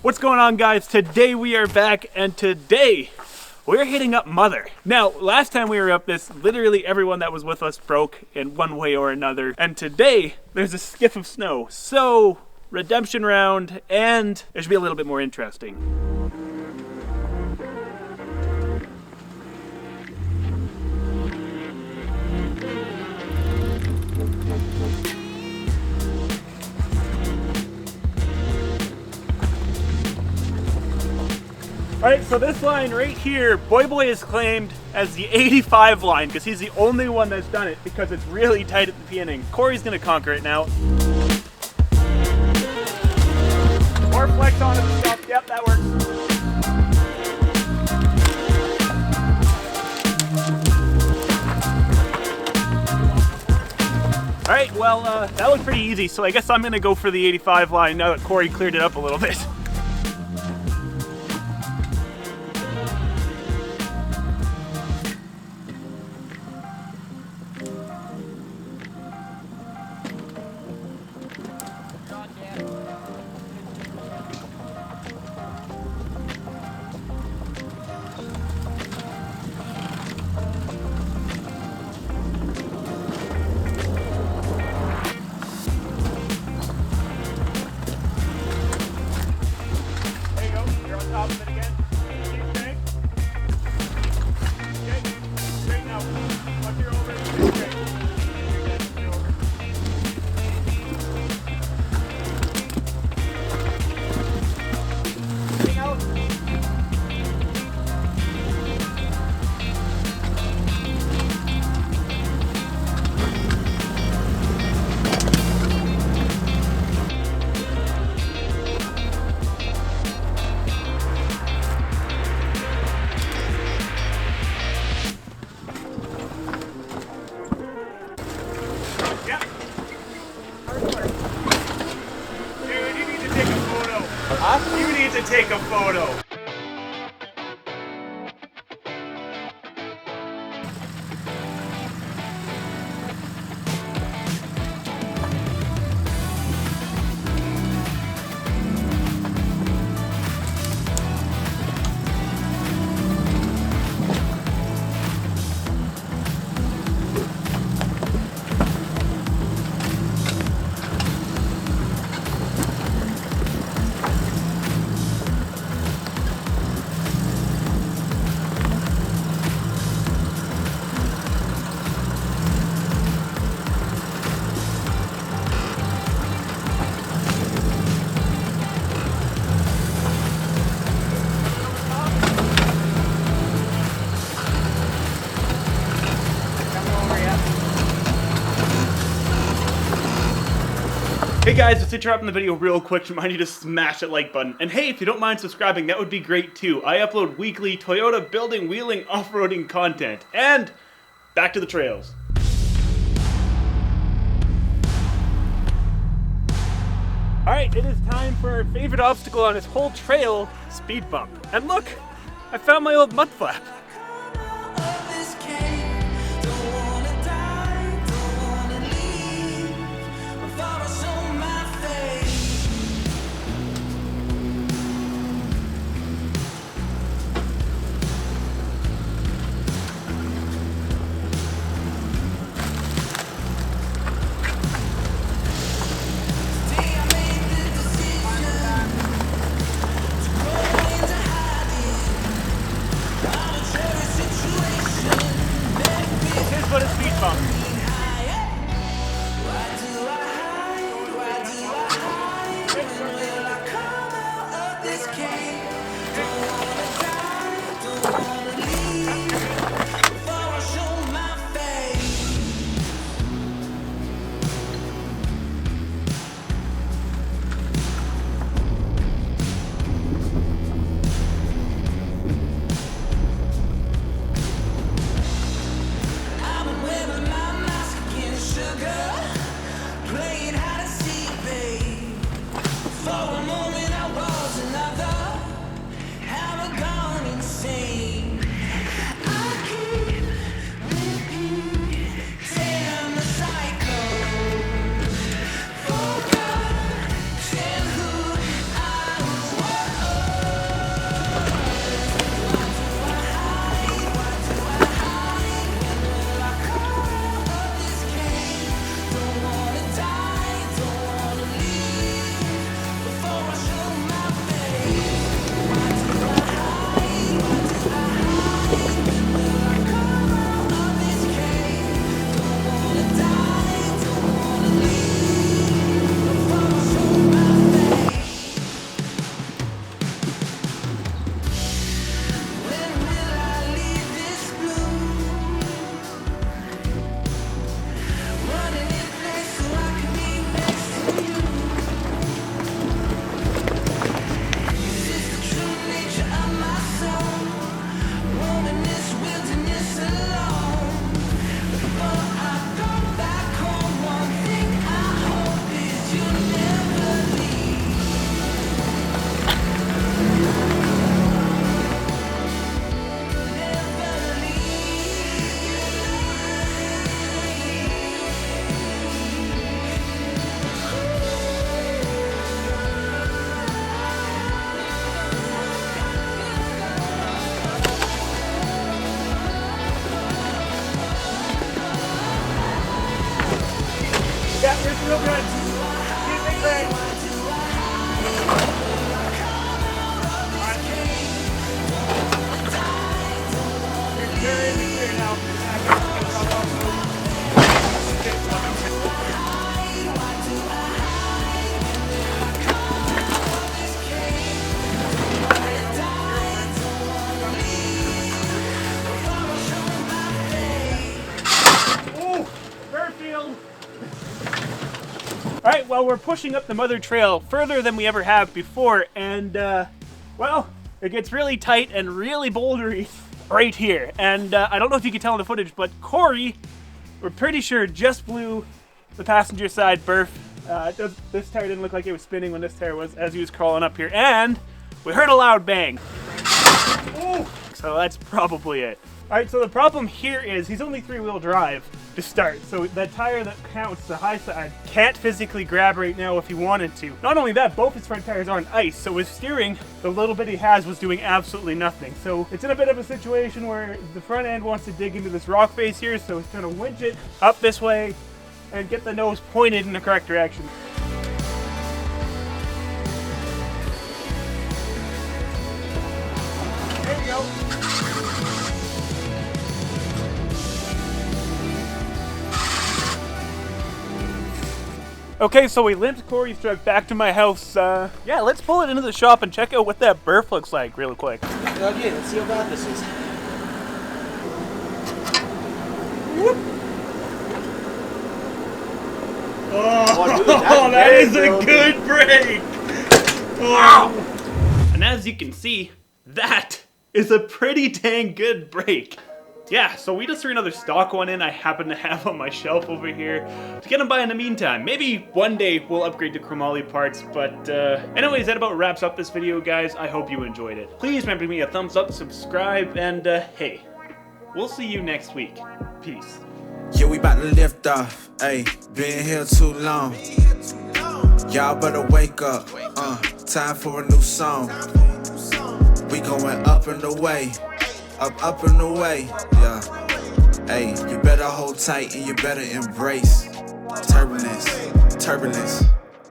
What's going on, guys? Today we are back, and today we're hitting up Mother. Now, last time we were up this, literally everyone that was with us broke in one way or another, and today there's a skiff of snow. So, redemption round, and it should be a little bit more interesting. Alright, so this line right here, Boy is claimed as the 85 line because he's the only one that's done it because it's really tight at the beginning. Cory's gonna conquer it now. More flex on it and stuff. Yep, that works. Alright, well, that looked pretty easy, so I guess I'm gonna go for the 85 line now that Cory cleared it up a little bit. You need to take a photo. Hey guys, just interrupting the video real quick to remind you to smash that like button. And hey, if you don't mind subscribing, that would be great too. I upload weekly Toyota building, wheeling, off-roading content. And back to the trails. Alright, it is time for our favorite obstacle on this whole trail, speed bump. And look, I found my old mud flap. well, we're pushing up the Mother Trail further than we ever have before, and, well, it gets really tight and really bouldery right here. And I don't know if you can tell in the footage, but Cory, we're pretty sure, just blew the passenger side birf. This tire didn't look like it was spinning when this tire was, as he was crawling up here. And we heard a loud bang. Ooh. So that's probably it. All right, so the problem here is he's only 3-wheel drive to start. So that tire that counts, the high side, can't physically grab right now if he wanted to. Not only that, both his front tires are on ice. So his steering, the little bit he has, was doing absolutely nothing. So it's in a bit of a situation where the front end wants to dig into this rock face here. So it's going to winch it up this way and get the nose pointed in the correct direction. There you go. Okay, so we limped Cory's truck back to my house. Yeah, let's pull it into the shop and check out what that birf looks like real quick. Okay, let's see how bad this is. Whoop. Oh, dude, that is a good brake! Oh. And as you can see, that is a pretty dang good brake. Yeah, so we just threw another stock one in I happen to have on my shelf over here to get them by in the meantime. Maybe one day we'll upgrade to chromoly parts, but anyways, that about wraps up this video, guys. I hope you enjoyed it. Please remember to give me a thumbs up, subscribe, and hey, we'll see you next week. Peace. Yeah, we about to lift off, ayy, been here too long. Y'all better wake up, time for a new song. We going up and away. Up and away, yeah. Hey, you better hold tight and you better embrace turbulence.